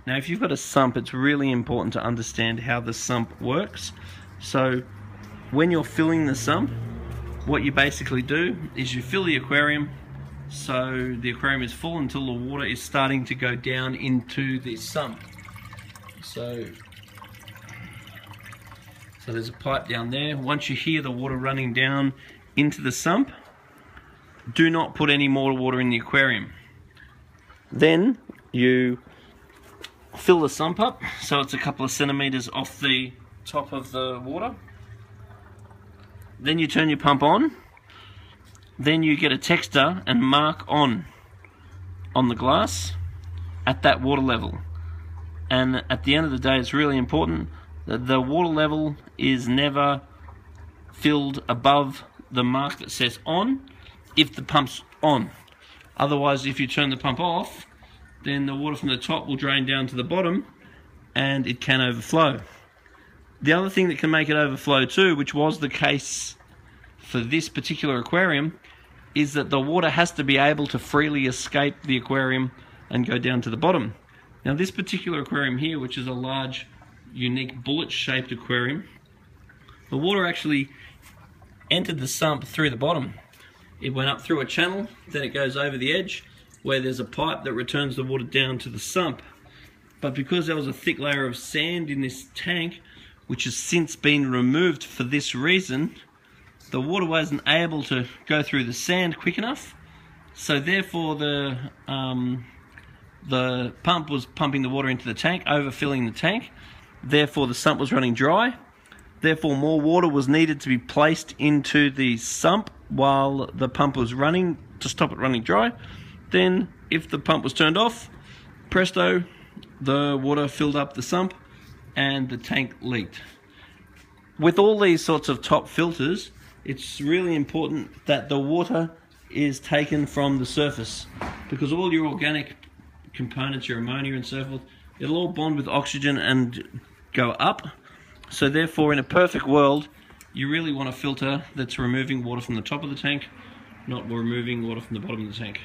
Now if you've got a sump, it's really important to understand how the sump works. So when you're filling the sump, what you basically do is you fill the aquarium so the aquarium is full until the water is starting to go down into the sump. So there's a pipe down there. Once you hear the water running down into the sump, do not put any more water in the aquarium. Then you fill the sump up so it's a couple of centimeters off the top of the water. Then you turn your pump on. Then you get a texter and mark on the glass at that water level. And at the end of the day, it's really important that the water level is never filled above the mark that says on if the pump's on. Otherwise, if you turn the pump off, then the water from the top will drain down to the bottom and it can overflow. The other thing that can make it overflow too, which was the case for this particular aquarium, is that the water has to be able to freely escape the aquarium and go down to the bottom. Now this particular aquarium here, which is a large, unique bullet-shaped aquarium, the water actually entered the sump through the bottom. It went up through a channel, then it goes over the edge, where there's a pipe that returns the water down to the sump. But because there was a thick layer of sand in this tank, which has since been removed for this reason, the water wasn't able to go through the sand quick enough, so therefore the pump was pumping the water into the tank, overfilling the tank. Therefore the sump was running dry. Therefore more water was needed to be placed into the sump while the pump was running to stop it running dry. Then if the pump was turned off, presto, the water filled up the sump and the tank leaked. With all these sorts of top filters, it's really important that the water is taken from the surface, because all your organic components, your ammonia and so forth, it'll all bond with oxygen and go up. So therefore, in a perfect world, you really want a filter that's removing water from the top of the tank, not removing water from the bottom of the tank.